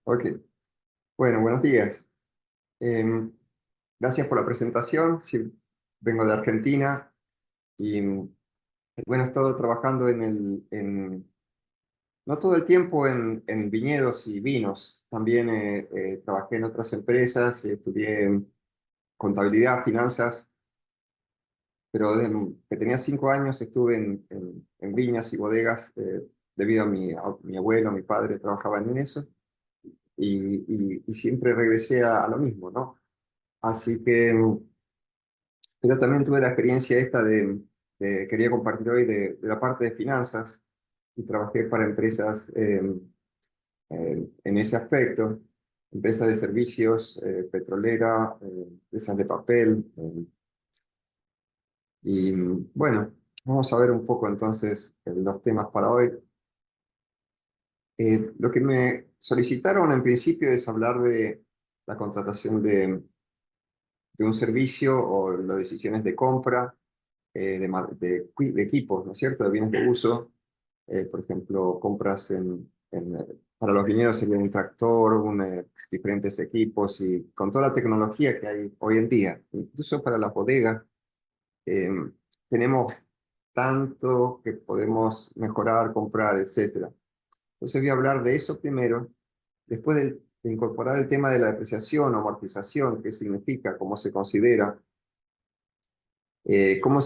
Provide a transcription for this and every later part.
Ok, bueno, buenos días. Em, Gracias por la presentación. Sí, vengo de Argentina y bueno, he estado trabajando no todo el tiempo en viñedos y vinos. También trabajé en otras empresas, estudié contabilidad, finanzas, pero desde que tenía 5 años estuve en viñas y bodegas debido a mi abuelo, mi padre trabajaban en eso y siempre regresé a lo mismo, ¿no? Así que, pero también tuve la experiencia esta quería compartir hoy de la parte de finanzas y trabajé para empresas en ese aspecto, empresas de servicios, petrolera, empresas de papel. Y bueno, vamos a ver un poco entonces los temas para hoy. Lo que me solicitaron en principio es hablar de la contratación de un servicio o las decisiones de compra de equipos, ¿no es cierto? De bienes de uso. Por ejemplo, compras para los viñedos sería un tractor, diferentes equipos y con toda la tecnología que hay hoy en día. Incluso para las bodegas eh, tenemos tanto que podemos mejorar, comprar, etcétera. Entonces voy a hablar de eso primero, después de incorporar el tema de la depreciación o amortización, qué significa, cómo se considera, cómo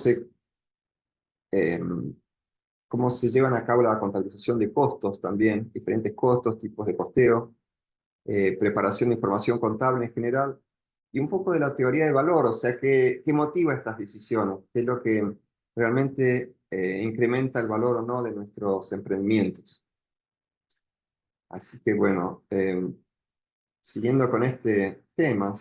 eh, cómo se llevan a cabo la contabilización de costos también, diferentes costos, tipos de costeo, preparación de información contable en general, y un poco de la teoría de valor, o sea, qué motiva estas decisiones, qué es lo que realmente incrementa el valor o no de nuestros emprendimientos. Así que bueno, siguiendo con este tema,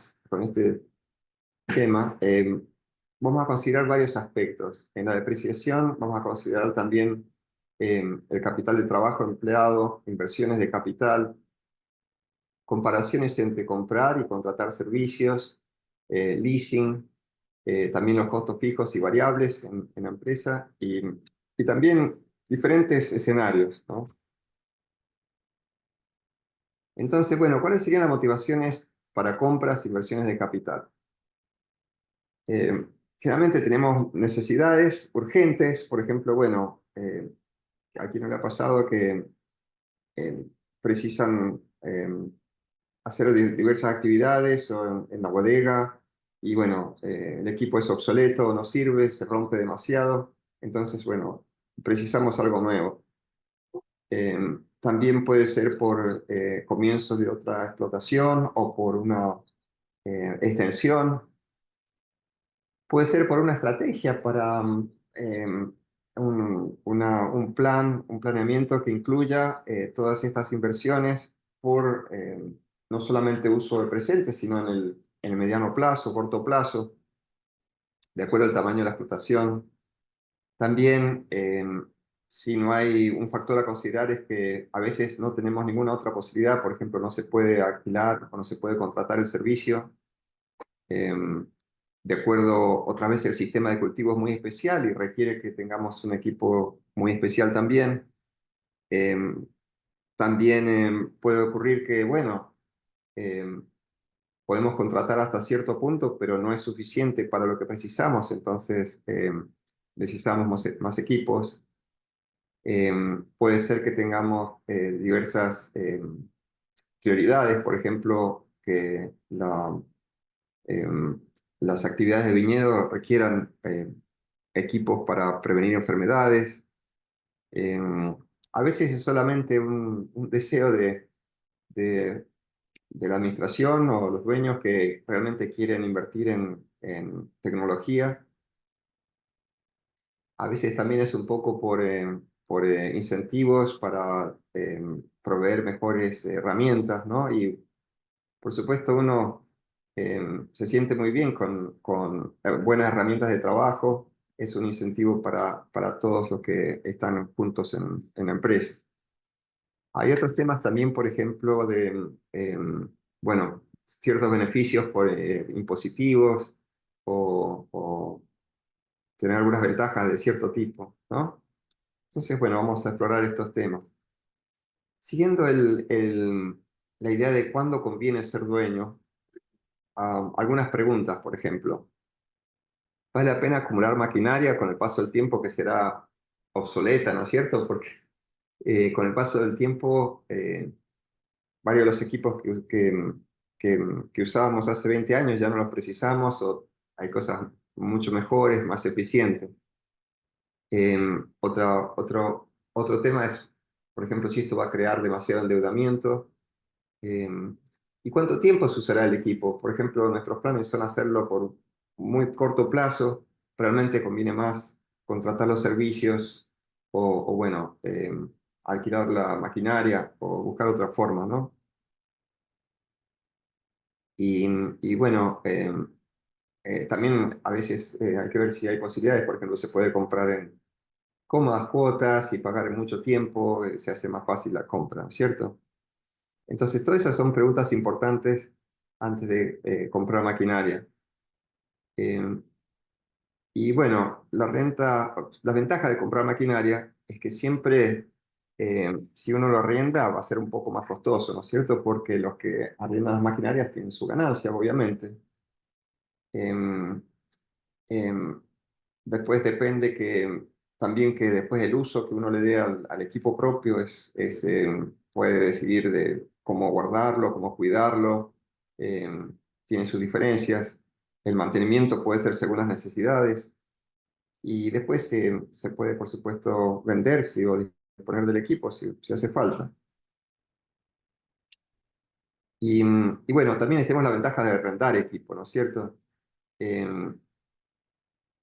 vamos a considerar varios aspectos. En la depreciación vamos a considerar también el capital de trabajo empleado, inversiones de capital, comparaciones entre comprar y contratar servicios, leasing, también los costos fijos y variables en la empresa y también diferentes escenarios, ¿no? Entonces, bueno, ¿cuáles serían las motivaciones para compras e inversiones de capital? Eh, Generalmente tenemos necesidades urgentes, por ejemplo, bueno, a quien no le ha pasado que eh, precisan hacer diversas actividades o en la bodega y bueno, el equipo es obsoleto, no sirve, se rompe demasiado, entonces bueno, precisamos algo nuevo. Eh, También puede ser por comienzos de otra explotación o por una extensión. Puede ser por una estrategia para un plan, un planeamiento que incluya todas estas inversiones por no solamente uso del presente, sino en el mediano plazo, corto plazo, de acuerdo al tamaño de la explotación. También, si no hay un factor a considerar, es que a veces no tenemos ninguna otra posibilidad, por ejemplo, no se puede alquilar o no se puede contratar el servicio. Em, de acuerdo, otra vez el sistema de cultivo es muy especial y requiere que tengamos un equipo muy especial también. Em, También puede ocurrir que, bueno, em, podemos contratar hasta cierto punto, pero no es suficiente para lo que precisamos, entonces necesitamos más equipos. Puede ser que tengamos diversas prioridades, por ejemplo, que em, las actividades de viñedo requieran equipos para prevenir enfermedades. Eh, a veces es solamente un deseo de- de la administración o los dueños que realmente quieren invertir en tecnología. A veces también es un poco por incentivos para proveer mejores herramientas, ¿no? Y por supuesto uno se siente muy bien con buenas herramientas de trabajo. Es un incentivo para todos los que están juntos en la empresa. Hay otros temas también, por ejemplo, bueno, ciertos beneficios impositivos o tener algunas ventajas de cierto tipo, ¿no? Entonces, bueno, vamos a explorar estos temas. Siguiendo la idea de cuándo conviene ser dueño, algunas preguntas, por ejemplo. ¿Vale la pena acumular maquinaria con el paso del tiempo que será obsoleta, ¿no es cierto? Porque con el paso del tiempo, varios de los equipos que usábamos hace 20 años ya no los precisamos o hay cosas mucho mejores, más eficientes. Otro tema es, por ejemplo, si esto va a crear demasiado endeudamiento. eh, ¿Y cuánto tiempo se usará el equipo? Por ejemplo, nuestros planes son hacerlo por muy corto plazo. Realmente conviene más contratar los servicios o bueno, alquilar la maquinaria o buscar otra forma, ¿no? Y, y bueno, también a veces hay que ver si hay posibilidades. Por ejemplo, se puede comprar en cómodas cuotas y pagar en mucho tiempo, se hace más fácil la compra, ¿cierto? Entonces, todas esas son preguntas importantes antes de comprar maquinaria. Eh, y bueno, la ventaja de comprar maquinaria es que siempre, si uno lo arrienda, va a ser un poco más costoso, ¿no es cierto? Porque los que arriendan las maquinarias tienen su ganancia, obviamente. Em, em, Después depende también que después el uso que uno le dé al equipo propio puede decidir de cómo guardarlo, cómo cuidarlo, eh, tiene sus diferencias. El mantenimiento puede ser según las necesidades y después se puede, por supuesto, vender o disponer del equipo si hace falta. Y bueno, también tenemos la ventaja de rentar equipo, ¿no es cierto? Em,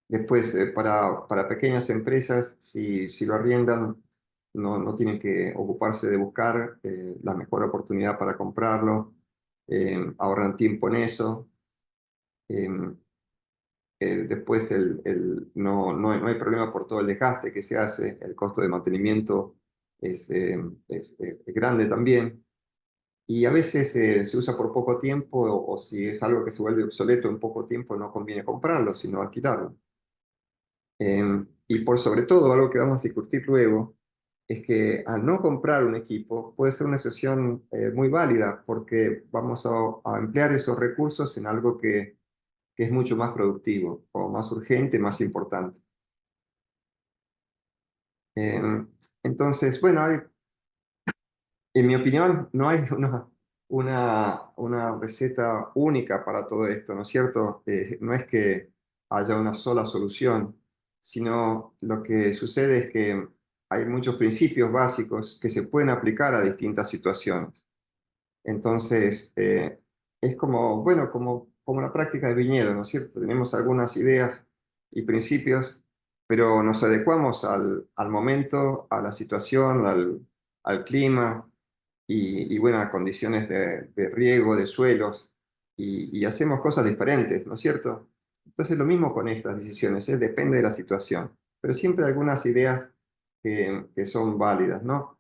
Después, para pequeñas empresas, si lo arriendan, no tienen que ocuparse de buscar la mejor oportunidad para comprarlo, ahorran tiempo en eso. eh, Después, no hay problema por todo el desgaste que se hace, el costo de mantenimiento es grande también. Y a veces se usa por poco tiempo o si es algo que se vuelve obsoleto en poco tiempo, no conviene comprarlo, sino alquilarlo. Y por sobre todo, algo que vamos a discutir luego, es que al no comprar un equipo puede ser una sesión muy válida porque vamos a emplear esos recursos en algo que es mucho más productivo o más urgente, más importante. Entonces, bueno, en mi opinión, no hay una receta única para todo esto, ¿no es cierto? No es que haya una sola solución, sino lo que sucede es que hay muchos principios básicos que se pueden aplicar a distintas situaciones. Entonces, es como, bueno, como la práctica de viñedo, ¿no es cierto? Tenemos algunas ideas y principios, pero nos adecuamos al momento, a la situación, al clima y bueno, a condiciones de riego, de suelos, y hacemos cosas diferentes, ¿no es cierto? Entonces, lo mismo con estas decisiones, ¿eh? Depende de la situación, pero siempre algunas ideas que son válidas, ¿no?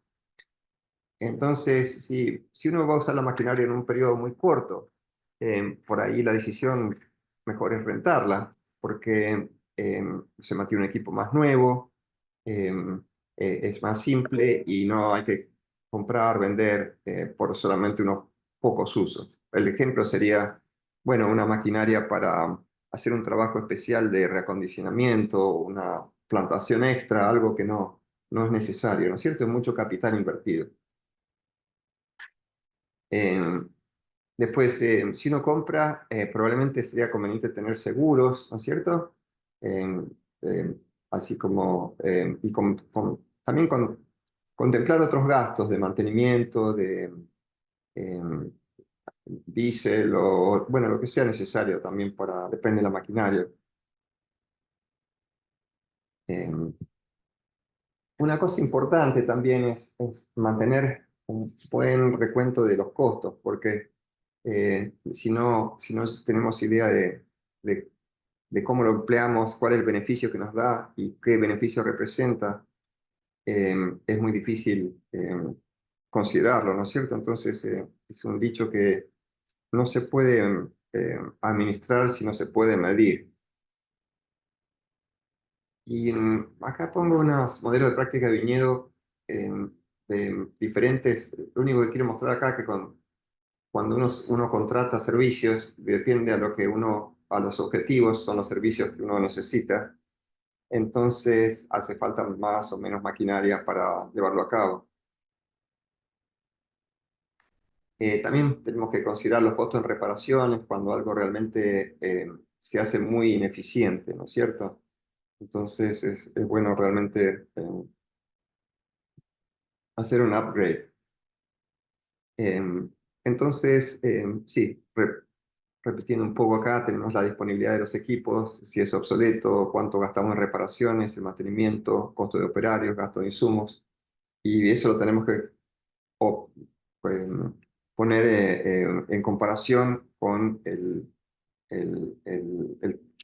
Entonces, si uno va a usar la maquinaria en un periodo muy corto, por ahí la decisión mejor es rentarla, porque se mantiene un equipo más nuevo, eh, es más simple y no hay que comprar, vender por solamente unos pocos usos. El ejemplo sería, bueno, una maquinaria para hacer un trabajo especial de reacondicionamiento, una plantación extra, algo que no es necesario, ¿no es cierto? Es mucho capital invertido. Eh, Después, si uno compra, probablemente sería conveniente tener seguros, ¿no es cierto? Eh, eh, Así como, también contemplar otros gastos de mantenimiento, de eh, diésel o, bueno, lo que sea necesario también depende de la maquinaria. Eh, una cosa importante también es mantener un buen recuento de los costos, porque si no tenemos idea de de cómo lo empleamos, cuál es el beneficio que nos da y qué beneficio representa, es muy difícil considerarlo, ¿no es cierto? Entonces, es un dicho que no se puede administrar si no se puede medir. Y acá pongo unos modelos de práctica de viñedo de diferentes. Lo único que quiero mostrar acá que cuando uno contrata servicios, depende a lo que a los objetivos, son los servicios que uno necesita, entonces hace falta más o menos maquinaria para llevarlo a cabo. También tenemos que considerar los costos en reparaciones cuando algo realmente se hace muy ineficiente, ¿no es cierto? Entonces es bueno realmente hacer un upgrade. Entonces, sí, repitiendo un poco acá, tenemos la disponibilidad de los equipos, si es obsoleto, cuánto gastamos en reparaciones, en mantenimiento, costo de operarios, gasto de insumos, y eso lo tenemos que o- em, poner en comparación con el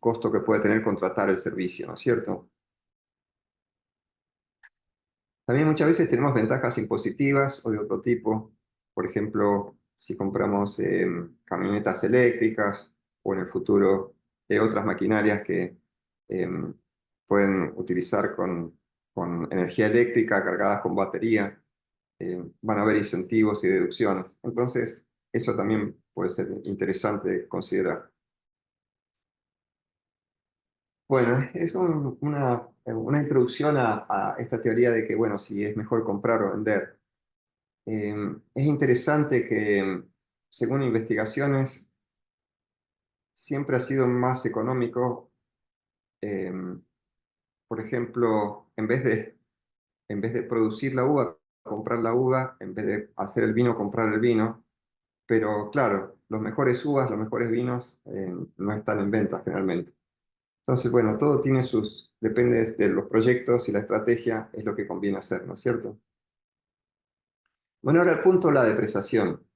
costo que puede tener contratar el servicio, ¿no es cierto? También muchas veces tenemos ventajas impositivas o de otro tipo. Por ejemplo, si compramos camionetas eléctricas o en el futuro otras maquinarias que em, pueden utilizar con energía eléctrica cargadas con batería, van a haber incentivos y deducciones. Entonces, eso también puede ser interesante considerar. Bueno, es una introducción a esta teoría de que, bueno, si es mejor comprar o vender. Es interesante que, según investigaciones, siempre ha sido más económico, eh, por ejemplo, en vez de producir la uva, comprar la uva, en vez de hacer el vino, comprar el vino. Pero claro, los mejores uvas, los mejores vinos no están en venta generalmente. Entonces, bueno, todo tiene depende de los proyectos y la estrategia, es lo que conviene hacer, ¿no es cierto? Bueno, ahora el punto, la depreciación.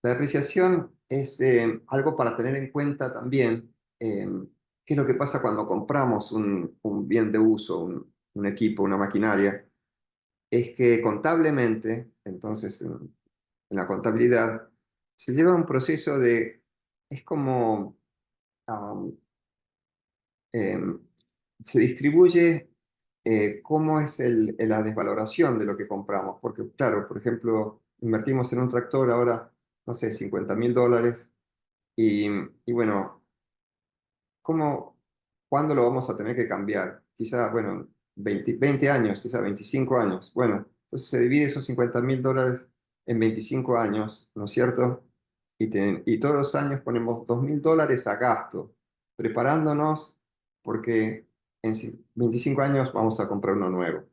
La depreciación es algo para tener en cuenta también, qué es lo que pasa cuando compramos un bien de uso, un equipo, una maquinaria. Es que contablemente, entonces en la contabilidad, se lleva un proceso es como, am, em, se distribuye cómo es la desvaloración de lo que compramos. Porque, claro, por ejemplo, invertimos en un tractor ahora, no sé, $50.000. Y, y bueno, ¿cuándo lo vamos a tener que cambiar? Quizá, bueno, 20 años, quizá 25 años. Bueno, entonces se divide esos $50.000 en 25 años, ¿no es cierto? Y todos los años ponemos $2.000 a gasto, preparándonos porque en 25 años vamos a comprar uno nuevo.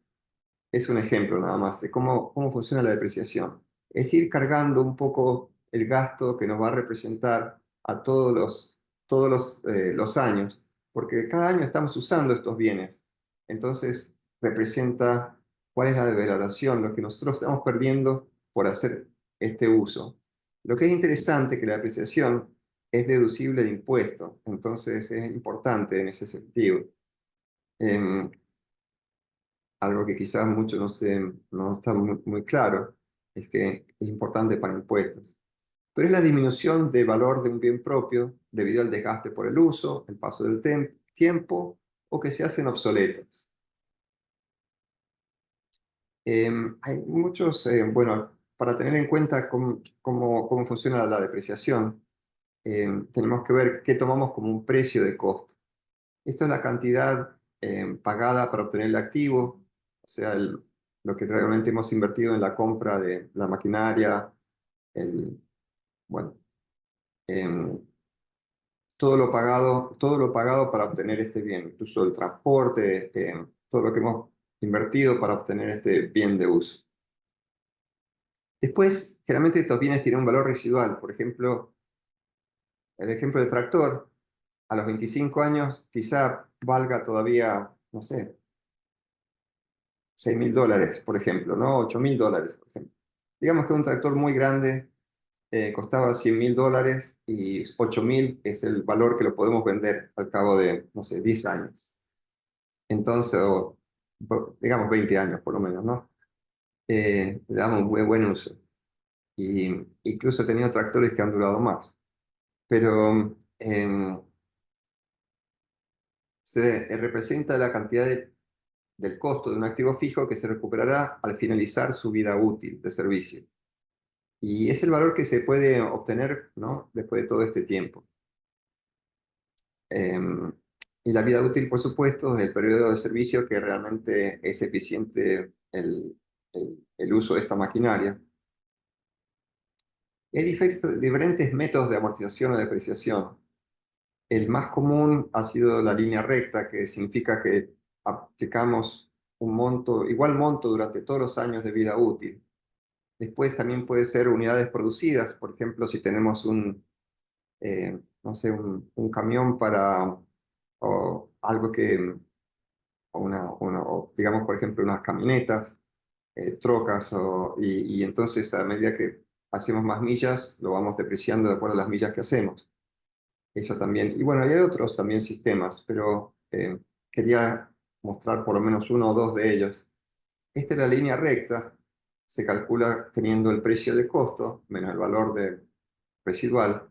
Es un ejemplo nada más de cómo funciona la depreciación. Es ir cargando un poco el gasto que nos va a representar a todos los años, porque cada año estamos usando estos bienes. Entonces, representa cuál es la devaluación, lo que nosotros estamos perdiendo por hacer este uso. Lo que es interesante es que la depreciación es deducible de impuestos, entonces es importante en ese sentido. Em, Algo que quizás mucho no está muy claro, es que es importante para impuestos. Pero es la disminución de valor de un bien propio debido al desgaste por el uso, el paso del tiempo o que se hacen obsoletos. Hay muchos, bueno, para tener en cuenta cómo funciona la depreciación, tenemos que ver qué tomamos como un precio de costo. Esto es la cantidad pagada para obtener el activo, o sea, lo que realmente hemos invertido en la compra de la maquinaria, el, bueno, em, todo lo pagado para obtener este bien, incluso el transporte, todo lo que hemos invertido para obtener este bien de uso. Después, generalmente estos bienes tienen un valor residual. Por ejemplo, el ejemplo del tractor, a los 25 años quizá valga todavía, no sé, $6.000, por ejemplo, ¿no? $8.000, por ejemplo. Digamos que un tractor muy grande costaba $100.000 y 8.000 es el valor que lo podemos vender al cabo de, no sé, 10 años. Entonces, digamos 20 años por lo menos, ¿no? Le damos un buen uso. Y incluso he tenido tractores que han durado más. Pero representa la cantidad del costo de un activo fijo que se recuperará al finalizar su vida útil de servicio. Y es el valor que se puede obtener, ¿no?, después de todo este tiempo. Em, y la vida útil, por supuesto, es el periodo de servicio que realmente es eficiente el uso de esta maquinaria. Hay diferentes métodos de amortización o depreciación. El más común ha sido la línea recta, que significa que aplicamos un monto, igual monto durante todos los años de vida útil. Después también puede ser unidades producidas, por ejemplo, si tenemos no sé, un camión para, o algo que, o digamos, por ejemplo, unas camionetas, trocas, y entonces a medida que hacemos más millas, lo vamos depreciando de acuerdo a las millas que hacemos. Eso también. Y bueno, hay otros también sistemas, pero quería mostrar por lo menos uno o dos de ellos. Esta es la línea recta, se calcula teniendo el precio de costo menos el valor residual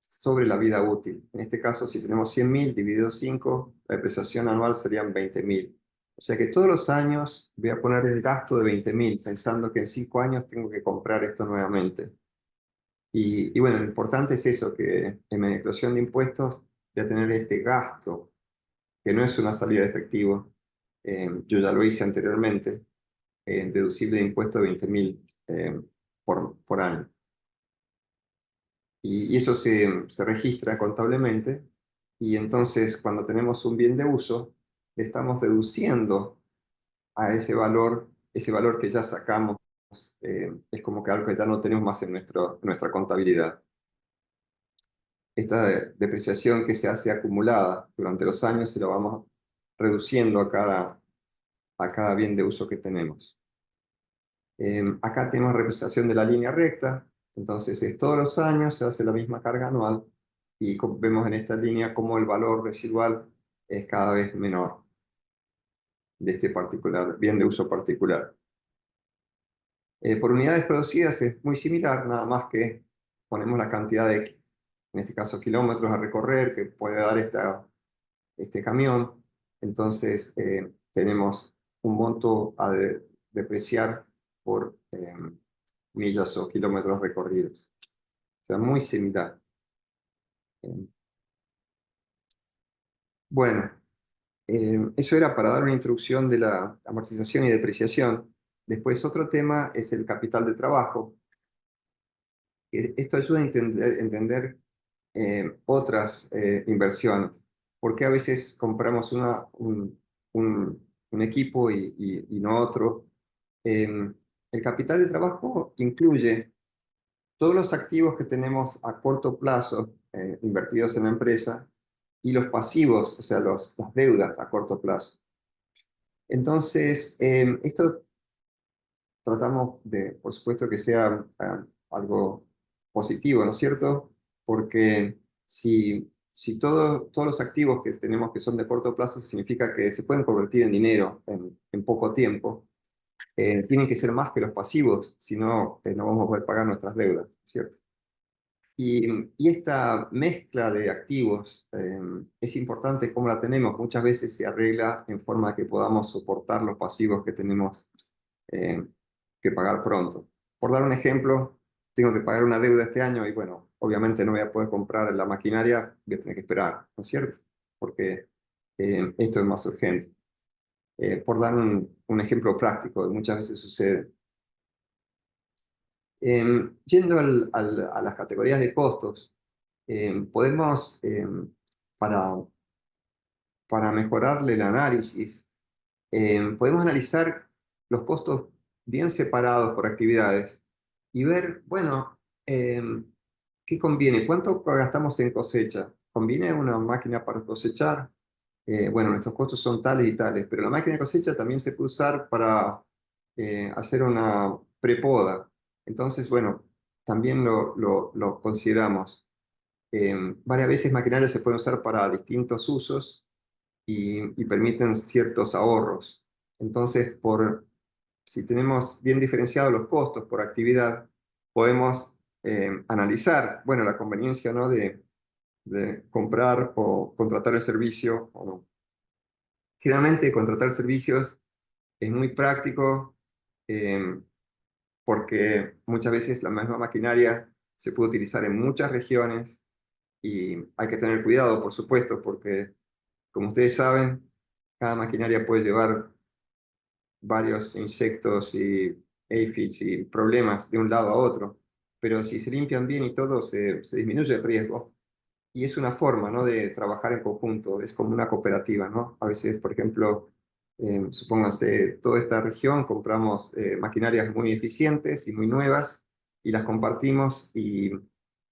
sobre la vida útil. En este caso, si tenemos 100.000 dividido 5, la depreciación anual serían 20.000. O sea que todos los años voy a poner el gasto de 20.000, pensando que en 5 años tengo que comprar esto nuevamente. Y bueno, lo importante es eso, que en mi declaración de impuestos voy a tener este gasto, que no es una salida de efectivo. Yo ya lo hice anteriormente, deducible de impuesto de 20.000 por año. Y eso se registra contablemente, y entonces cuando tenemos un bien de uso, le estamos deduciendo a ese valor que ya sacamos, es como que algo que ya no tenemos más en nuestra contabilidad. Esta depreciación que se hace acumulada durante los años se lo vamos reduciendo a cada bien de uso que tenemos. Acá tenemos representación de la línea recta, entonces todos los años se hace la misma carga anual, y vemos en esta línea cómo el valor residual es cada vez menor de este bien de uso particular. Por unidades producidas es muy similar, nada más que ponemos la cantidad en este caso, kilómetros a recorrer que puede dar este camión. Entonces tenemos un monto a depreciar por millas o kilómetros recorridos. O sea, muy similar. Eh, bueno, eso era para dar una introducción de la amortización y depreciación. Después otro tema es el capital de trabajo. Esto ayuda a entender otras inversiones. ¿Por qué a veces compramos un equipo y no otro? El capital de trabajo incluye todos los activos que tenemos a corto plazo invertidos en la empresa, y los pasivos, o sea, las deudas a corto plazo. Entonces, esto tratamos de, por supuesto, que sea algo positivo, ¿no es cierto? Porque si todos los activos que tenemos que son de corto plazo significa que se pueden convertir en dinero en poco tiempo, tienen que ser más que los pasivos, si no, no vamos a poder pagar nuestras deudas, ¿cierto? Y esta mezcla de activos es importante cómo la tenemos. Muchas veces se arregla en forma que podamos soportar los pasivos que tenemos eh, que pagar pronto. Por dar un ejemplo, tengo que pagar una deuda este año y bueno, obviamente no voy a poder comprar la maquinaria, voy a tener que esperar, ¿no es cierto? Porque esto es más urgente. Por dar un ejemplo práctico, muchas veces sucede. Yendo a las categorías de costos, podemos, para mejorarle el análisis, podemos analizar los costos bien separados por actividades y ver, bueno, ¿qué conviene? ¿Cuánto gastamos en cosecha? ¿Conviene una máquina para cosechar? Bueno, nuestros costos son tales y tales, pero la máquina de cosecha también se puede usar para hacer una prepoda. Entonces, bueno, también lo consideramos. Varias veces maquinarias se pueden usar para distintos usos y permiten ciertos ahorros. Entonces, si tenemos bien diferenciados los costos por actividad, podemos analizar, bueno, la conveniencia, ¿no?, de comprar o contratar el servicio o no. Generalmente, contratar servicios es muy práctico, eh, porque muchas veces la misma maquinaria se puede utilizar en muchas regiones y hay que tener cuidado, por supuesto, porque como ustedes saben, cada maquinaria puede llevar varios insectos y aphids y problemas de un lado a otro, pero si se limpian bien y todo, se disminuye el riesgo. Y es una forma, ¿no?, de trabajar en conjunto, es como una cooperativa, ¿no? A veces, por ejemplo, supónganse, toda esta región compramos maquinarias muy eficientes y muy nuevas y las compartimos y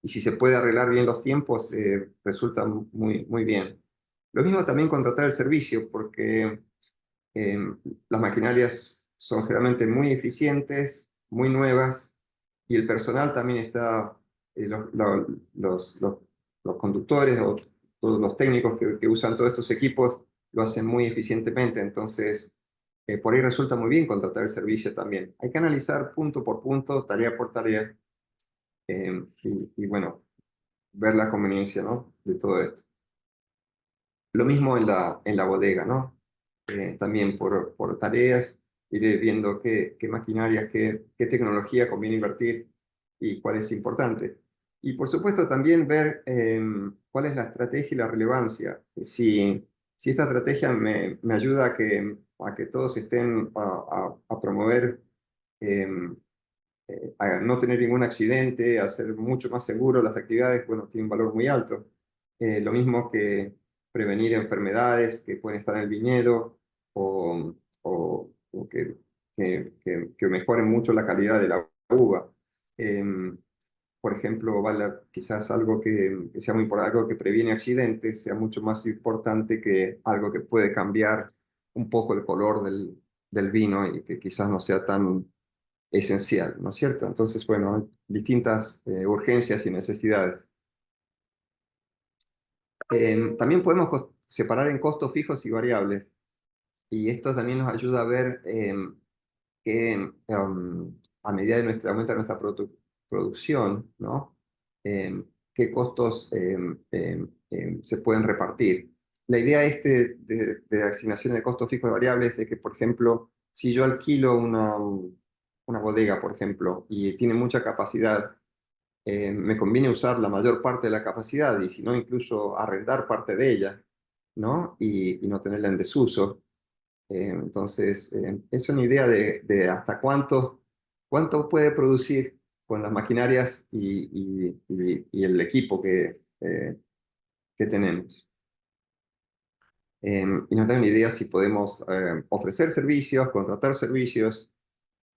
si se puede arreglar bien los tiempos, resulta muy, muy bien. Lo mismo también contratar el servicio, porque eh, las maquinarias son generalmente muy eficientes, muy nuevas, y el personal también está, los conductores o todos los técnicos que usan todos estos equipos lo hacen muy eficientemente, entonces por ahí resulta muy bien contratar el servicio también. Hay que analizar punto por punto, tarea por tarea, y bueno, ver la conveniencia, ¿no?, de todo esto. Lo mismo en la bodega, ¿no? También por tareas, ir viendo qué maquinarias, qué tecnología conviene invertir y cuál es importante. Y por supuesto también ver cuál es la estrategia y la relevancia. Si esta estrategia me ayuda a que todos estén a promover eh, a no tener ningún accidente, a ser mucho más seguro las actividades, bueno, tiene un valor muy alto. Lo mismo que prevenir enfermedades que pueden estar en el viñedo o que mejoren mucho la calidad de la uva. Eh, por ejemplo, quizás algo que sea muy importante, algo que previene accidentes, sea mucho más importante que algo que puede cambiar un poco el color del vino y que quizás no sea tan esencial, ¿no es cierto? Entonces, bueno, hay distintas urgencias y necesidades. También podemos separar en costos fijos y variables, y esto también nos ayuda a ver que a medida de aumenta nuestra producción, ¿no? Qué costos se pueden repartir. La idea de asignación de costos fijos y variables es que, por ejemplo, si yo alquilo una bodega, por ejemplo, y tiene mucha capacidad, me conviene usar la mayor parte de la capacidad y si no, incluso arrendar parte de ella, ¿no? Y no tenerla en desuso. Entonces, es una idea de hasta cuánto puede producir con las maquinarias y el equipo que tenemos. Y nos da una idea si podemos ofrecer servicios, contratar servicios,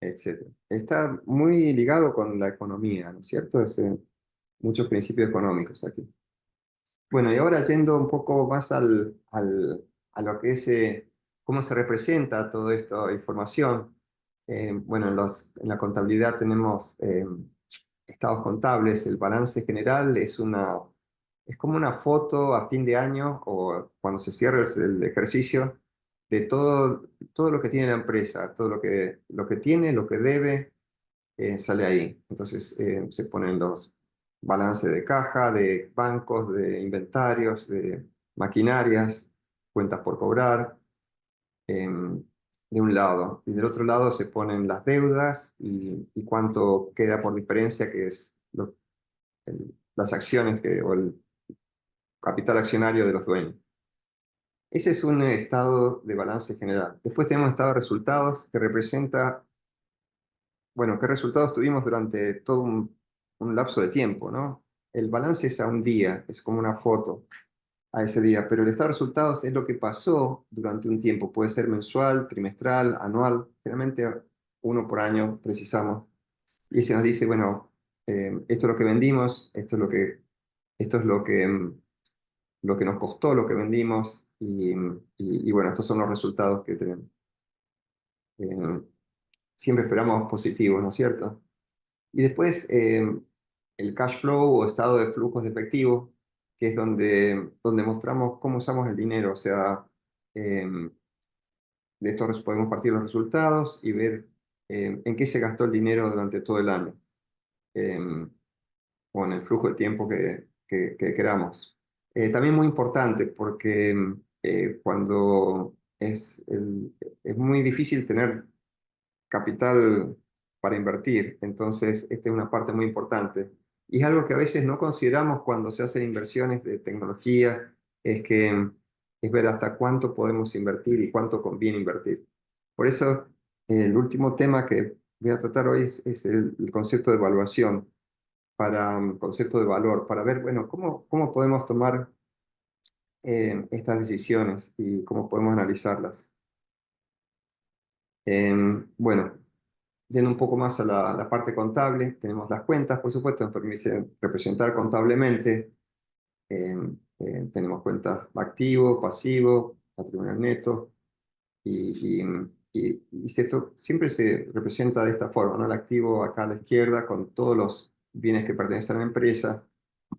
etcétera. Está muy ligado con la economía, ¿no es cierto? Muchos principios económicos aquí. Bueno, y ahora yendo un poco más a lo que es cómo se representa toda esta información. Bueno, en la contabilidad tenemos estados contables. El balance general es como una foto a fin de año o cuando se cierra el ejercicio de todo lo que tiene la empresa, todo lo que tiene, lo que debe, sale ahí. Entonces se ponen los balances de caja, de bancos, de inventarios, de maquinarias, cuentas por cobrar, de un lado. Y del otro lado se ponen las deudas y cuánto queda por diferencia, que es las acciones o el capital accionario de los dueños. Ese es un estado de balance general. Después tenemos estado de resultados que representa, bueno, qué resultados tuvimos durante todo un lapso de tiempo, ¿no? El balance es a un día, es como una foto a ese día, pero el estado de resultados es lo que pasó durante un tiempo, puede ser mensual, trimestral, anual, generalmente uno por año precisamos, y se nos dice, bueno, esto es lo que vendimos, esto es lo que nos costó, lo que vendimos, y bueno, estos son los resultados que tenemos. Eh, Siempre esperamos positivos, ¿no es cierto? Y después el cash flow o estado de flujos de efectivo, que es donde mostramos cómo usamos el dinero. O sea, de esto podemos partir los resultados y ver en qué se gastó el dinero durante todo el año, eh, o en el flujo de tiempo que queramos. También muy importante porque cuando es muy difícil tener capital para invertir. Entonces, esta es una parte muy importante. Y es algo que a veces no consideramos cuando se hacen inversiones de tecnología, es que es ver hasta cuánto podemos invertir y cuánto conviene invertir. Por eso, el último tema que voy a tratar hoy es el concepto de evaluación, para concepto de valor, para ver, bueno, cómo podemos tomar estas decisiones y cómo podemos analizarlas. Bueno, yendo un poco más a la parte contable, tenemos las cuentas, por supuesto, nos permiten representar contablemente. Tenemos cuentas activo, pasivo, patrimonio neto, siempre se representa de esta forma, ¿no? El activo acá a la izquierda con todos los bienes que pertenecen a la empresa,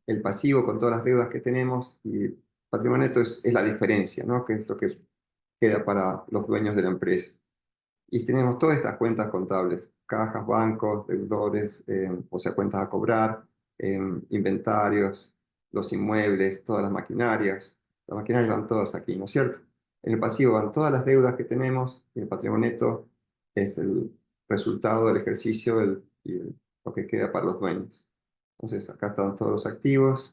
el pasivo con todas las deudas que tenemos y el patrimonio neto es la diferencia, ¿no? Que es lo que queda para los dueños de la empresa. Y tenemos todas estas cuentas contables, cajas, bancos, deudores, o sea, cuentas a cobrar, inventarios, los inmuebles, todas las maquinarias. Las maquinarias van todas aquí, ¿no es cierto? En el pasivo van todas las deudas que tenemos y el patrimonio neto es el resultado del ejercicio lo que queda para los dueños. Entonces, acá están todos los activos,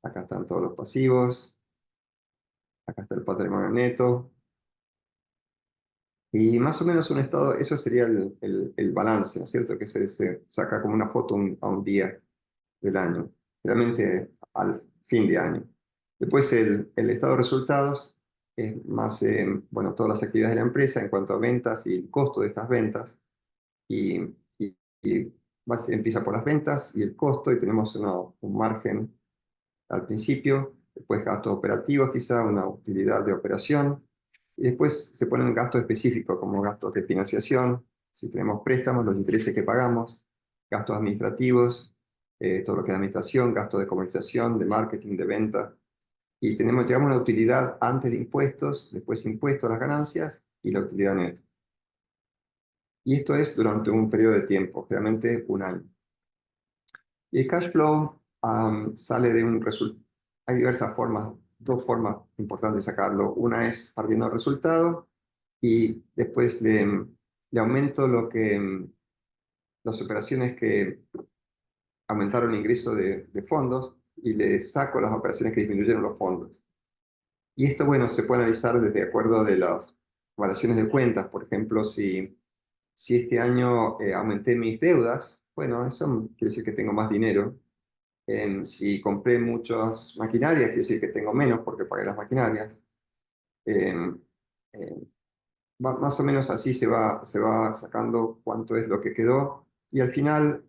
acá están todos los pasivos, acá está el patrimonio neto. Y más o menos un estado, eso sería el balance, ¿no es cierto? Que se saca como una foto a un día del año, realmente al fin de año. Después el estado de resultados es más, bueno, todas las actividades de la empresa en cuanto a ventas y el costo de estas ventas. Y, y empieza por las ventas y el costo y tenemos un margen al principio, después gastos operativos quizá, una utilidad de operación, y después se ponen gastos específicos como gastos de financiación, si tenemos préstamos, los intereses que pagamos, gastos administrativos, todo lo que es administración, gastos de comercialización, de marketing, de venta, y llegamos a una utilidad antes de impuestos, después impuestos a las ganancias y la utilidad neta. Y esto es durante un periodo de tiempo, generalmente un año. Y el cash flow sale de un resultado. Hay diversas formas, dos formas importantes de sacarlo. Una es partiendo del resultado y después le aumento las operaciones que aumentaron el ingreso de fondos y le saco las operaciones que disminuyeron los fondos. Y esto, bueno, se puede analizar desde acuerdo de las variaciones de cuentas. Por ejemplo, si este año aumenté mis deudas, bueno, eso quiere decir que tengo más dinero. Si compré muchas maquinarias, quiere decir que tengo menos porque pagué las maquinarias. Em, em, Más o menos así se va sacando cuánto es lo que quedó y al final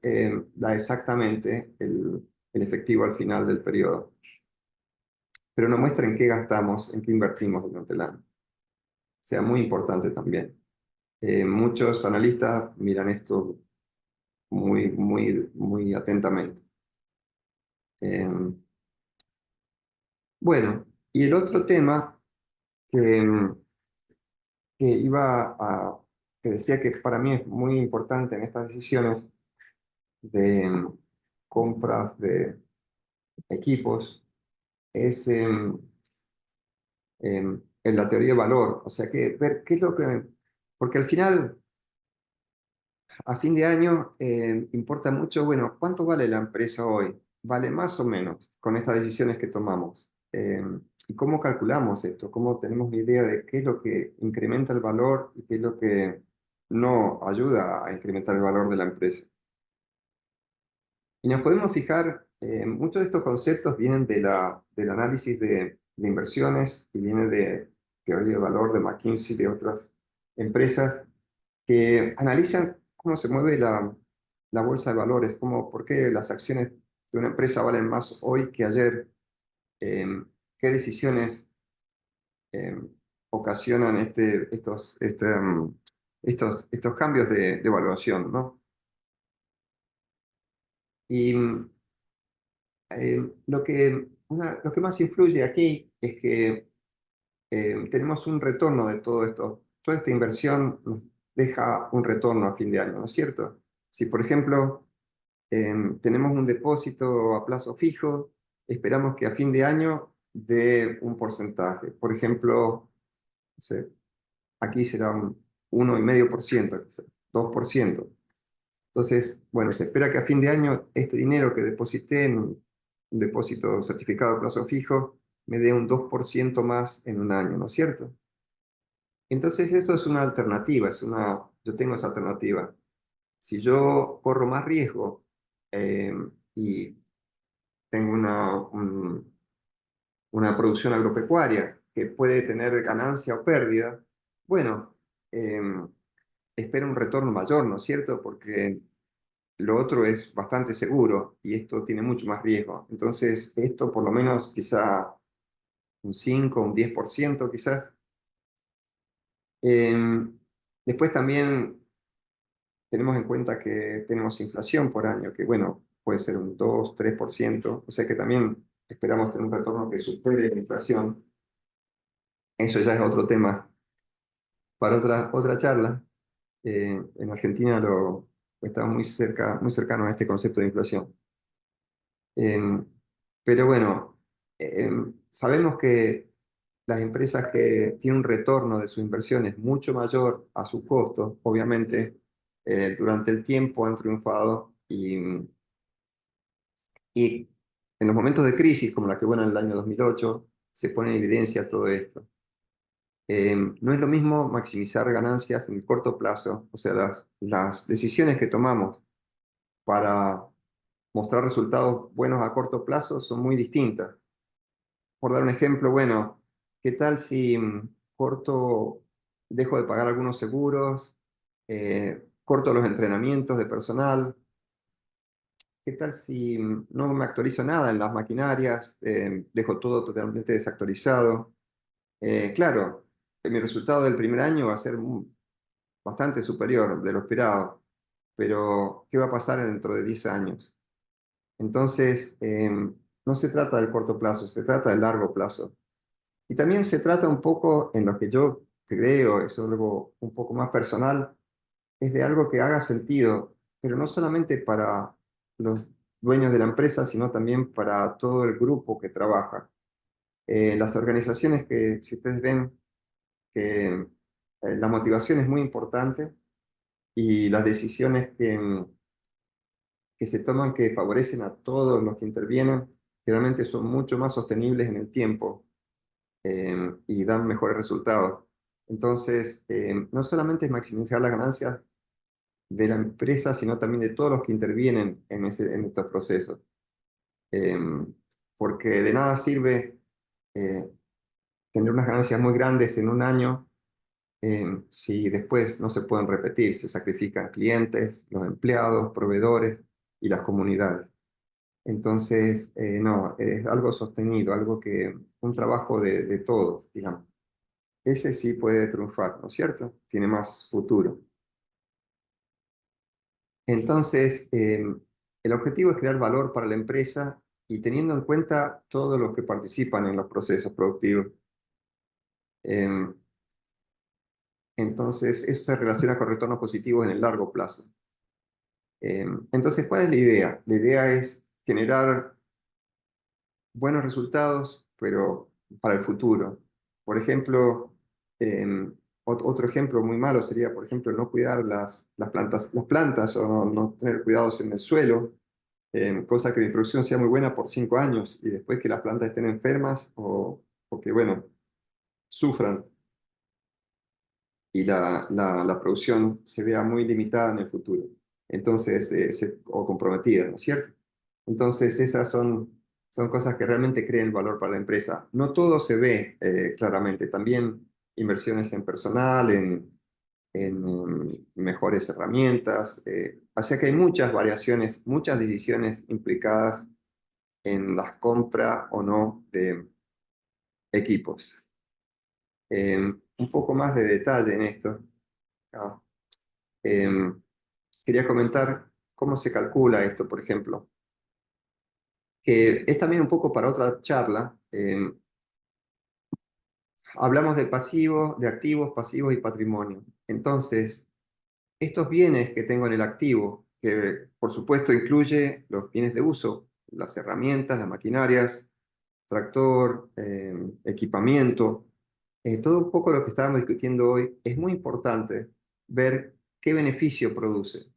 da exactamente el efectivo al final del periodo. Pero nos muestra en qué gastamos, en qué invertimos durante el año. O sea, muy importante también. Muchos analistas miran esto muy, muy, muy atentamente. Em, bueno, y el otro tema que, que iba a, que decía que para mí es muy importante en estas decisiones de compras de equipos, es en la teoría de valor, o sea, que ver qué es lo que, porque al final, a fin de año, importa mucho, bueno, ¿cuánto vale la empresa hoy? ¿Vale más o menos con estas decisiones que tomamos? ¿Y cómo calculamos esto? ¿Cómo tenemos una idea de qué es lo que incrementa el valor y qué es lo que no ayuda a incrementar el valor de la empresa? Y nos podemos fijar, muchos de estos conceptos vienen del análisis de inversiones y vienen de teoría de valor de McKinsey y de otras empresas que analizan cómo se mueve la bolsa de valores, por qué las acciones de una empresa valen más hoy que ayer, qué decisiones eh, ocasionan estos cambios de evaluación, ¿no? Y lo que más influye aquí es que tenemos un retorno de todo esto. Toda esta inversión nos deja un retorno a fin de año, ¿no es cierto? Si, por ejemplo, tenemos un depósito a plazo fijo, esperamos que a fin de año dé un porcentaje. Por ejemplo, no sé, aquí será un 1,5%, quizá. 2%. Entonces, bueno, se espera que a fin de año este dinero que deposité en un depósito certificado a plazo fijo me dé un 2% más en un año, ¿no es cierto? Entonces eso es una alternativa, yo tengo esa alternativa. Si yo corro más riesgo y tengo una producción agropecuaria que puede tener ganancia o pérdida, bueno, eh, espero un retorno mayor, ¿no es cierto? Porque lo otro es bastante seguro y esto tiene mucho más riesgo. Entonces, esto por lo menos quizá un 5, un 10% quizás. Después también tenemos en cuenta que tenemos inflación por año, que bueno, puede ser un 2, 3%, o sea que también esperamos tener un retorno que supere la inflación. Eso ya es otro tema para otra charla. En Argentina estamos muy cercanos a este concepto de inflación. Em, pero bueno, sabemos que las empresas que tienen un retorno de sus inversiones mucho mayor a su costo, obviamente, durante el tiempo han triunfado y en los momentos de crisis, como la que hubo en el año 2008, se pone en evidencia todo esto. No es lo mismo maximizar ganancias en el corto plazo, o sea, las decisiones que tomamos para mostrar resultados buenos a corto plazo son muy distintas. Por dar un ejemplo, bueno, ¿qué tal si dejo de pagar algunos seguros, corto los entrenamientos de personal? ¿Qué tal si no me actualizo nada en las maquinarias, dejo todo totalmente desactualizado? Claro, mi resultado del primer año va a ser bastante superior de lo esperado, pero ¿qué va a pasar dentro de 10 años? Entonces, no se trata del corto plazo, se trata del largo plazo. Y también se trata un poco, en lo que yo creo, es algo un poco más personal, es de algo que haga sentido, pero no solamente para los dueños de la empresa, sino también para todo el grupo que trabaja. Las organizaciones que, si ustedes ven, que la motivación es muy importante y las decisiones que se toman que favorecen a todos los que intervienen, generalmente son mucho más sostenibles en el tiempo y dan mejores resultados. Entonces, no solamente es maximizar las ganancias de la empresa, sino también de todos los que intervienen en estos procesos. Eh, Porque de nada sirve eh, tener unas ganancias muy grandes en un año si después no se pueden repetir, se sacrifican clientes, los empleados, proveedores y las comunidades. Entonces, no, es algo sostenido, un trabajo de todos, digamos. Ese sí puede triunfar, ¿no es cierto? Tiene más futuro. Entonces, el objetivo es crear valor para la empresa y teniendo en cuenta todos los que participan en los procesos productivos. Em, entonces, eso se relaciona con retornos positivos en el largo plazo. Entonces, ¿cuál es la idea? La idea es generar buenos resultados, pero para el futuro. Por ejemplo, otro ejemplo muy malo sería, por ejemplo, no cuidar las plantas o no tener cuidados en el suelo, cosa que mi producción sea muy buena por 5 años y después que las plantas estén enfermas o que, bueno, sufran y la producción se vea muy limitada en el futuro. Entonces, o comprometida, ¿no es cierto? Entonces, son cosas que realmente creen valor para la empresa. No todo se ve claramente, también inversiones en personal, en mejores herramientas. O sea que hay muchas variaciones, muchas decisiones implicadas en las compras o no de equipos. Un poco más de detalle en esto. Ah, em, Quería comentar cómo se calcula esto, por ejemplo, que es también un poco para otra charla. Hablamos de pasivos, de activos, pasivos y patrimonio. Entonces, estos bienes que tengo en el activo, que por supuesto incluye los bienes de uso, las herramientas, las maquinarias, tractor, equipamiento, todo un poco lo que estábamos discutiendo hoy, es muy importante ver ¿qué beneficio produce?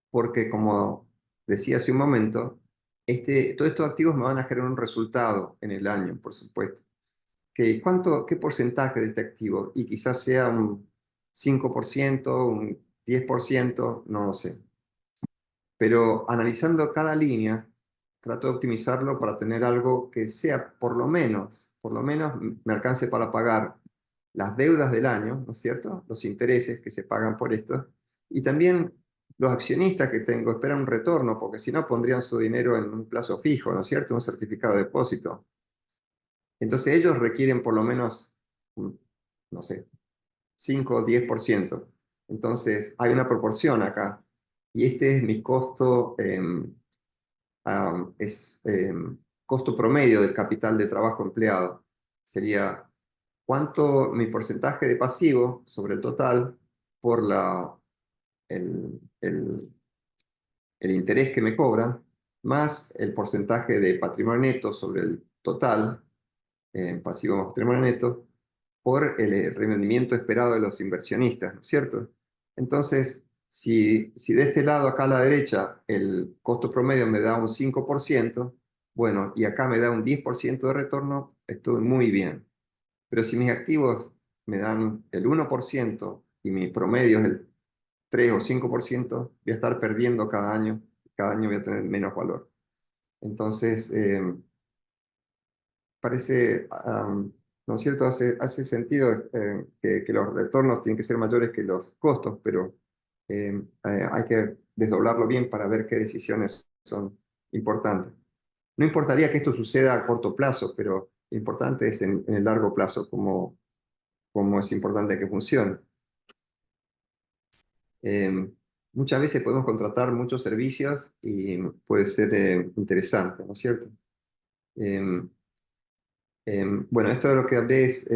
Porque como decía hace un momento, todos estos activos me van a generar un resultado en el año, por supuesto. ¿Qué porcentaje de este activo? Y quizás sea un 5%, un 10%, no lo sé. Pero analizando cada línea, trato de optimizarlo para tener algo que sea por lo menos me alcance para pagar las deudas del año, ¿no es cierto? Los intereses que se pagan por esto. Y también los accionistas que tengo esperan un retorno, porque si no pondrían su dinero en un plazo fijo, ¿no es cierto? Un certificado de depósito. Entonces ellos requieren por lo menos, no sé, 5 o 10%. Entonces hay una proporción acá. Y este es mi costo, costo promedio del capital de trabajo empleado. Sería cuánto mi porcentaje de pasivo sobre el total por el, el, el interés que me cobran, más el porcentaje de patrimonio neto sobre el total, pasivo más patrimonio neto, por el rendimiento esperado de los inversionistas, ¿no es cierto? Entonces, si de este lado, acá a la derecha, el costo promedio me da un 5%, bueno, y acá me da un 10% de retorno, estoy muy bien. Pero si mis activos me dan el 1% y mi promedio es el 3 o 5%, voy a estar perdiendo cada año voy a tener menos valor. Entonces, parece, ¿no es cierto? Hace sentido que los retornos tienen que ser mayores que los costos, pero hay que desdoblarlo bien para ver qué decisiones son importantes. No importaría que esto suceda a corto plazo, pero lo importante es en el largo plazo, como es importante que funcione. Eh, Muchas veces podemos contratar muchos servicios y puede ser interesante, ¿no es cierto? Eh, bueno, esto de lo que hablé es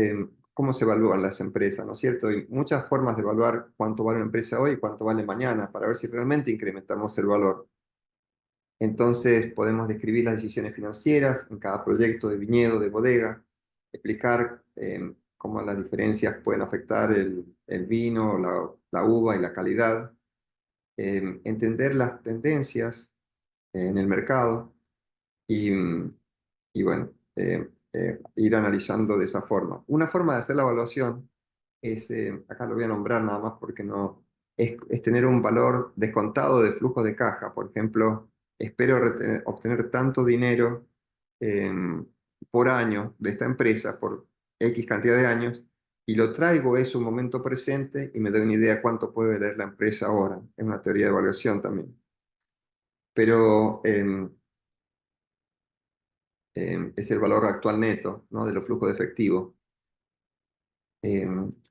cómo se evalúan las empresas, ¿no es cierto? Hay muchas formas de evaluar cuánto vale una empresa hoy y cuánto vale mañana para ver si realmente incrementamos el valor. Entonces podemos describir las decisiones financieras en cada proyecto de viñedo, de bodega, explicar cómo las diferencias pueden afectar el vino, la uva y la calidad, entender las tendencias en el mercado y, y bueno, ir analizando de esa forma. Una forma de hacer la evaluación es, acá lo voy a nombrar nada más porque no, es tener un valor descontado de flujo de caja. Por ejemplo, espero obtener tanto dinero eh, por año de esta empresa por X cantidad de años y lo traigo eso un momento presente y me doy una idea cuánto puede valer la empresa ahora. Es una teoría de evaluación también. Pero es el valor actual neto, ¿no? De los flujos de efectivo. Eh,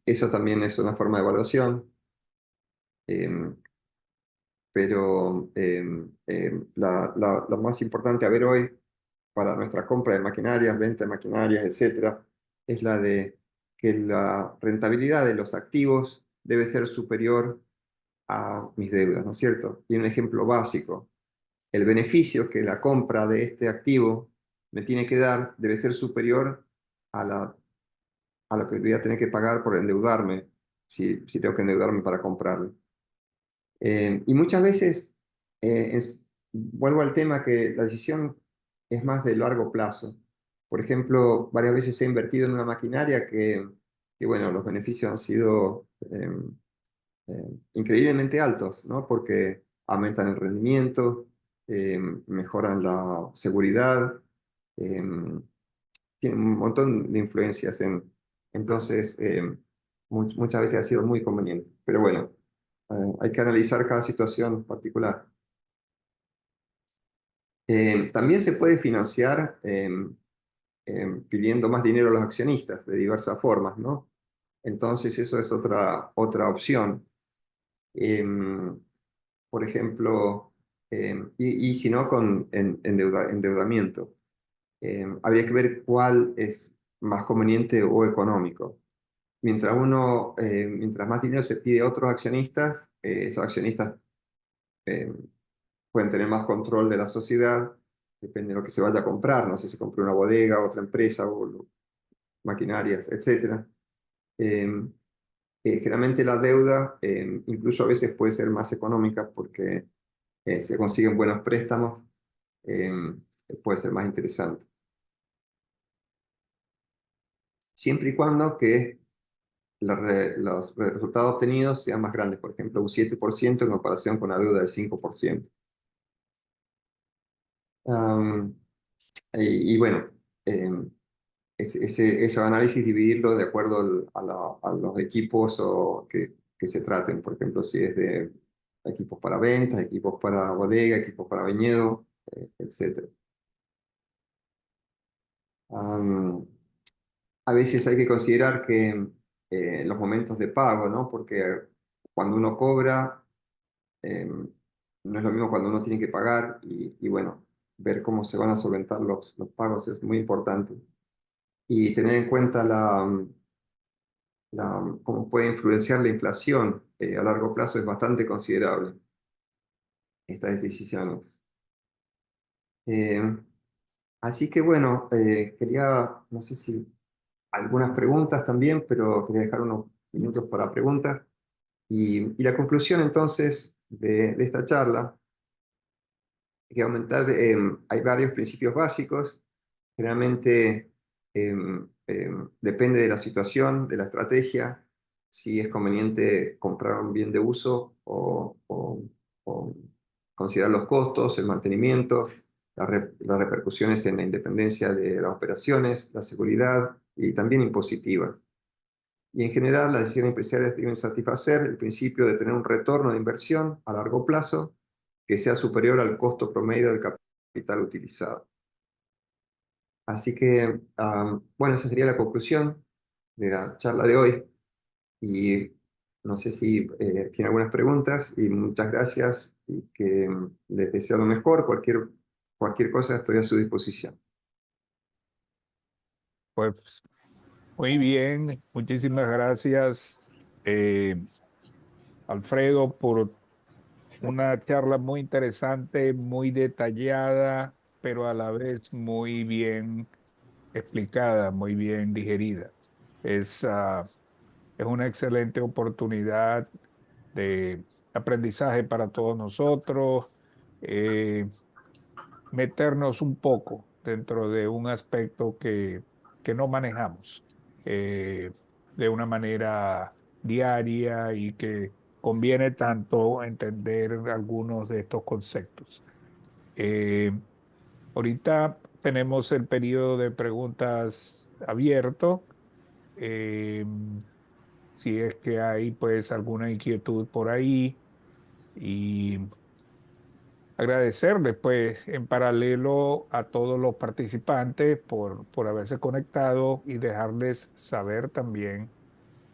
Eso también es una forma de evaluación, eh, pero lo más importante a ver hoy para nuestra compra de maquinarias, venta de maquinarias, etcétera, es la de que la rentabilidad de los activos debe ser superior a mis deudas, ¿no es cierto? Y un ejemplo básico, el beneficio que la compra de este activo me tiene que dar debe ser superior a a lo que voy a tener que pagar por endeudarme, si tengo que endeudarme para comprarlo. Y muchas veces, vuelvo al tema que la decisión es más de largo plazo. Por ejemplo, varias veces he invertido en una maquinaria bueno, los beneficios han sido increíblemente altos, ¿no? Porque aumentan el rendimiento, mejoran la seguridad, eh, tiene un montón de influencias entonces muchas veces ha sido muy conveniente. Pero bueno, hay que analizar cada situación particular. También se puede financiar pidiendo más dinero a los accionistas de diversas formas, ¿no? Entonces eso es otra opción. Em, por ejemplo, y si no, con endeudamiento. Habría que ver cuál es más conveniente o económico. Mientras más dinero se pide a otros accionistas, esos accionistas eh, pueden tener más control de la sociedad, depende de lo que se vaya a comprar, no sé si se compra una bodega, otra empresa o maquinarias, etcétera. Generalmente la deuda incluso a veces puede ser más económica porque se consiguen buenos préstamos, eh, puede ser más interesante. Siempre y cuando que los resultados obtenidos sean más grandes, por ejemplo, un 7% en comparación con una deuda del 5%. Am, y bueno, em, ese análisis dividirlo de acuerdo a los equipos que se traten, por ejemplo, si es de equipos para ventas, equipos para bodega, equipos para viñedo, etc. Am, a veces hay que considerar que los momentos de pago, ¿no? Porque cuando uno cobra, eh, no es lo mismo cuando uno tiene que pagar y bueno, ver cómo se van a solventar los pagos es muy importante. Y tener en cuenta cómo puede influenciar la inflación a largo plazo es bastante considerable, estas decisiones. Eh, Así que bueno, quería, no sé si algunas preguntas también, pero quería dejar unos minutos para preguntas. Y la conclusión entonces de esta charla es que aumentar, hay varios principios básicos. Generalmente depende de la situación, de la estrategia, si es conveniente comprar un bien de uso o considerar los costos, el mantenimiento, las repercusiones en la independencia de las operaciones, la seguridad y también impositiva. Y en general, las decisiones empresariales deben satisfacer el principio de tener un retorno de inversión a largo plazo que sea superior al costo promedio del capital utilizado. Así que, bueno, esa sería la conclusión de la charla de hoy. Y no sé si tiene algunas preguntas y muchas gracias y que les deseo lo mejor. Cualquier cosa estoy a su disposición. Pues muy bien, muchísimas gracias, eh, Alfredo, por una charla muy interesante, muy detallada, pero a la vez muy bien explicada, muy bien digerida. Es, ah, es una excelente oportunidad de aprendizaje para todos nosotros. eh, Meternos un poco dentro de un aspecto que no manejamos eh, de una manera diaria y que conviene tanto entender algunos de estos conceptos. Eh, Ahorita tenemos el periodo de preguntas abierto. eh, si es que hay pues alguna inquietud por ahí y agradecerles, pues, en paralelo a todos los participantes por haberse conectado y dejarles saber también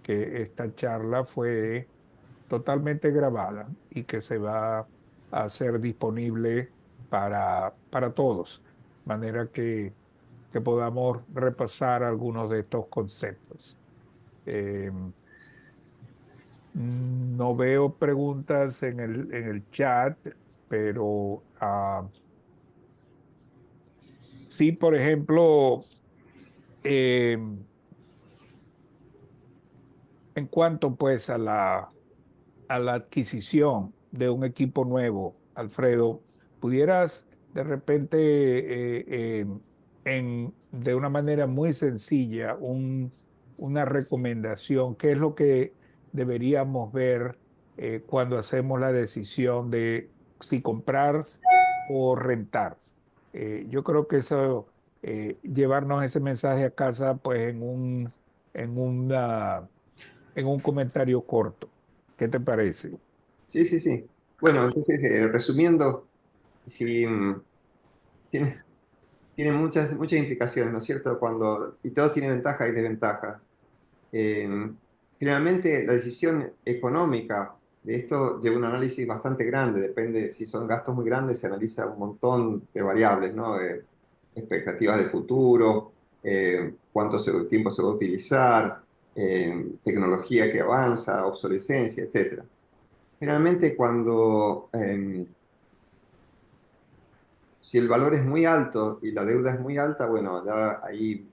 que esta charla fue totalmente grabada y que se va a hacer disponible para todos, de manera que podamos repasar algunos de estos conceptos. Eh, no veo preguntas en el chat, pero sí, por ejemplo, eh, en cuanto pues a la adquisición de un equipo nuevo, Alfredo, ¿pudieras de repente, de una manera muy sencilla, una recomendación? ¿Qué es lo que deberíamos ver cuando hacemos la decisión de si comprar o rentar? Yo creo que eso, llevarnos ese mensaje a casa, pues en una, en un comentario corto. ¿Qué te parece? Sí, sí, sí. Bueno, entonces, resumiendo, sí, tiene, tiene muchas implicaciones, ¿no es cierto? Y todo tiene ventajas y desventajas. Eh, Generalmente la decisión económica de esto lleva un análisis bastante grande, depende si son gastos muy grandes, se analiza un montón de variables, ¿no? Expectativas de futuro, tiempo se va a utilizar, tecnología que avanza, obsolescencia, etcétera. Generalmente si el valor es muy alto y la deuda es muy alta, bueno, ya ahí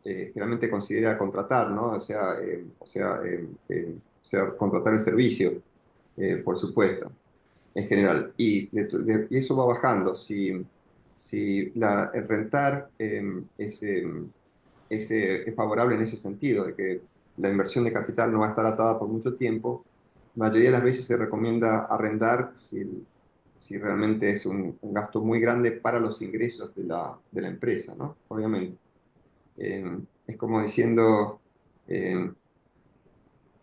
generalmente considera contratar, ¿no? O sea, contratar el servicio, por supuesto, en general. Y eso va bajando. Si el rentar es favorable en ese sentido, de que la inversión de capital no va a estar atada por mucho tiempo, la mayoría de las veces se recomienda arrendar si realmente es un gasto muy grande para los ingresos de la empresa, ¿no? Obviamente. Es como diciendo, eh,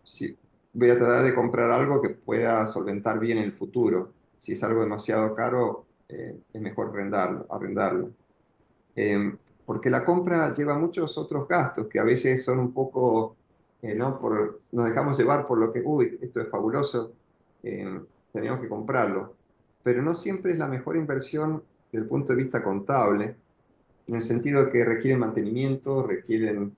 si voy a tratar de comprar algo que pueda solventar bien el futuro. Si es algo demasiado caro, es mejor arrendarlo. Porque la compra lleva muchos otros gastos que a veces son un poco, ¿no? Nos dejamos llevar por lo que, uy, esto es fabuloso, tenemos que comprarlo. Pero no siempre es la mejor inversión desde el punto de vista contable, en el sentido de que requieren mantenimiento, requieren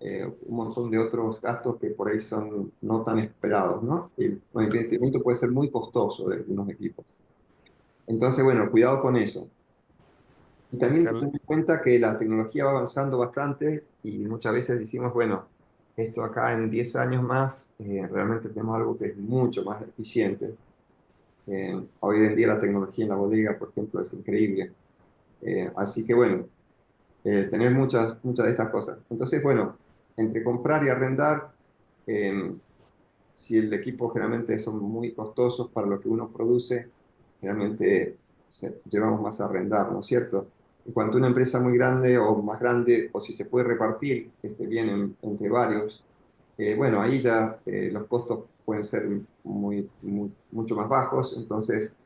un montón de otros gastos que por ahí son no tan esperados, ¿no? El mantenimiento puede ser muy costoso de algunos equipos. Entonces, bueno, cuidado con eso. Y también Excel- tener en cuenta que la tecnología va avanzando bastante y muchas veces decimos, bueno, esto acá en 10 años más, realmente tenemos algo que es mucho más eficiente. Hoy en día la tecnología en la bodega, por ejemplo, es increíble. Así que bueno, tener muchas de estas cosas. Entonces, bueno, entre comprar y arrendar, eh, si el equipo generalmente son muy costosos para lo que uno produce, generalmente llevamos más a arrendar, ¿no es cierto? En cuanto a una empresa muy grande o más grande, o si se puede repartir bien entre varios, bueno, ahí ya los costos pueden ser mucho más bajos, entonces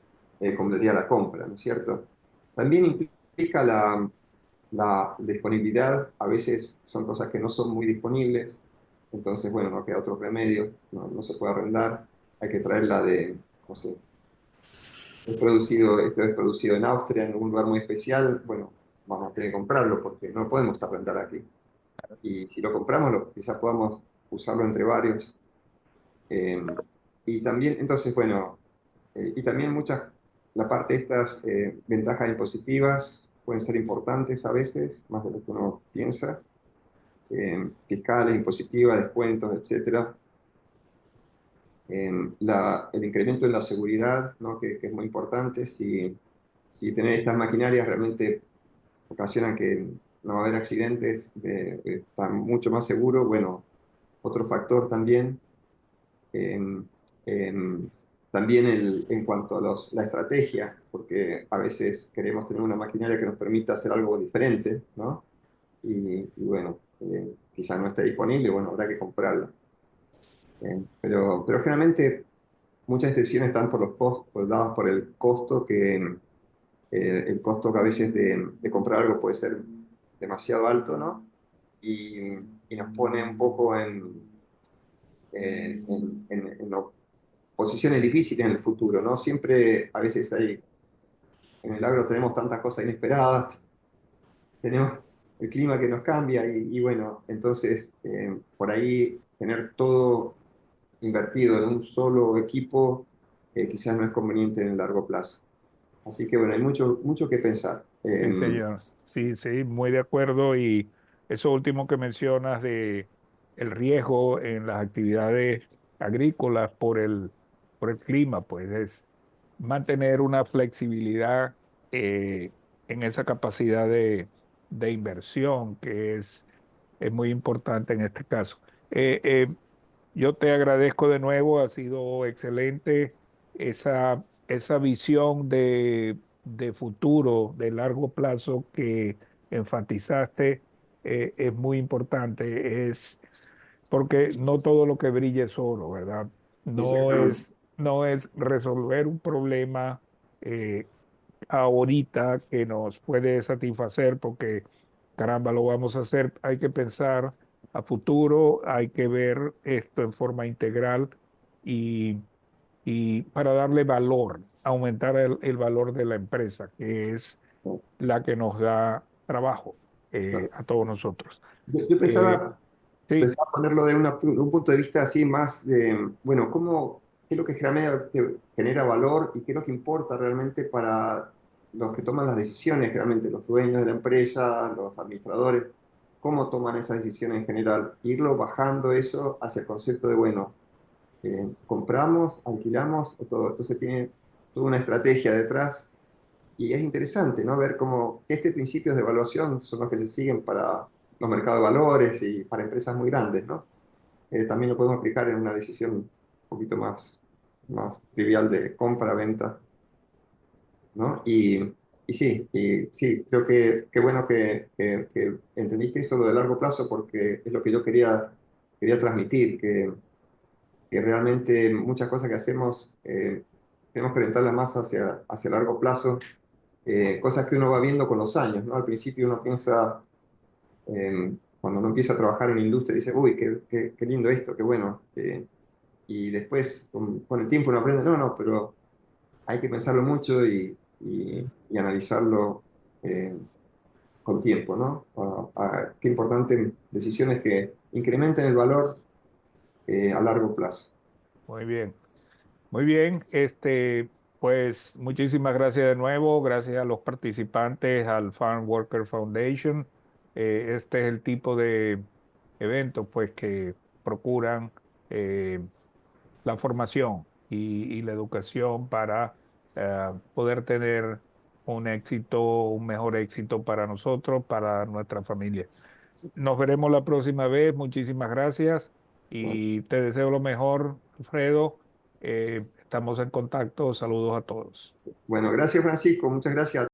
convendría la compra, ¿no es cierto? También implica la disponibilidad, a veces son cosas que no son muy disponibles, entonces, bueno, no queda otro remedio, no se puede arrendar, hay que traerla no sé, esto es producido en Austria, en un lugar muy especial, bueno, vamos a tener que comprarlo porque no lo podemos arrendar aquí. Y si lo compramos, quizás podamos usarlo entre varios. eh, y también, entonces, bueno, y también la parte de estas ventajas impositivas pueden ser importantes a veces, más de lo que uno piensa, fiscales, impositivas, descuentos, etcétera. El incremento en la seguridad, ¿no? Que es muy importante. Si tener estas maquinarias realmente ocasionan que no va a haber accidentes, está mucho más seguro. Bueno, otro factor también. em, em, También en cuanto a la estrategia, porque a veces queremos tener una maquinaria que nos permita hacer algo diferente, ¿no? Y bueno, quizás no esté disponible, bueno, habrá que comprarla. Pero generalmente muchas decisiones están por los costos, dadas por el costo que a veces de comprar algo puede ser demasiado alto, ¿no? Y, y nos pone un poco en posiciones difíciles en el futuro, ¿no? Siempre, a veces en el agro tenemos tantas cosas inesperadas, tenemos el clima que nos cambia y bueno, entonces por ahí tener todo invertido en un solo equipo quizás no es conveniente en el largo plazo. Así que bueno, hay mucho que pensar. Sí, señor. Sí, sí, muy de acuerdo. Y eso último que mencionas de el riesgo en las actividades agrícolas por el clima, pues es mantener una flexibilidad eh, en esa capacidad de inversión que es muy importante en este caso. Eh, eh, yo te agradezco de nuevo, ha sido excelente esa visión de futuro, de largo plazo que enfatizaste, es muy importante. Es porque no todo lo que brilla es oro, ¿verdad? Exactamente. No es resolver un problema eh, ahorita que nos puede satisfacer porque, caramba, lo vamos a hacer. Hay que pensar a futuro, hay que ver esto en forma integral y, y para darle valor, aumentar el valor de la empresa, que es la que nos da trabajo Claro. a todos nosotros. Yo Eh, sí, pensaba ponerlo de un punto de vista así más de, bueno, qué es lo que generalmente te genera valor y qué es lo que importa realmente para los que toman las decisiones, realmente los dueños de la empresa, los administradores. cómo toman esas decisiones en general, irlo bajando eso hacia el concepto de, bueno, compramos, alquilamos o todo. Entonces tiene toda una estrategia detrás y es interesante, ¿no? Ver cómo este principios de evaluación son los que se siguen para los mercados de valores y para empresas muy grandes, ¿no? También lo podemos aplicar en una decisión un poquito más trivial de compra-venta, ¿no? Y sí, creo que qué bueno que entendiste eso lo de largo plazo porque es lo que yo quería transmitir, que realmente muchas cosas que hacemos tenemos que orientarlas más hacia largo plazo, cosas que uno va viendo con los años, ¿no? Al principio uno piensa, cuando uno empieza a trabajar en industria, dice, uy, qué lindo esto, qué bueno. Y después, con el tiempo uno aprende, no, no, pero hay que pensarlo mucho y analizarlo con tiempo, ¿no? Qué importante decisiones que incrementen el valor a largo plazo. Muy bien. Muy bien, pues muchísimas gracias de nuevo, gracias a los participantes, al Farm Worker Foundation. Este es el tipo de eventos pues que procuran eh, la formación y la educación para poder tener un éxito, un mejor éxito para nosotros, para nuestra familia. Nos veremos la próxima vez. Muchísimas gracias y te deseo lo mejor, Alfredo. Estamos en contacto. Saludos a todos. Bueno, gracias Francisco, muchas gracias.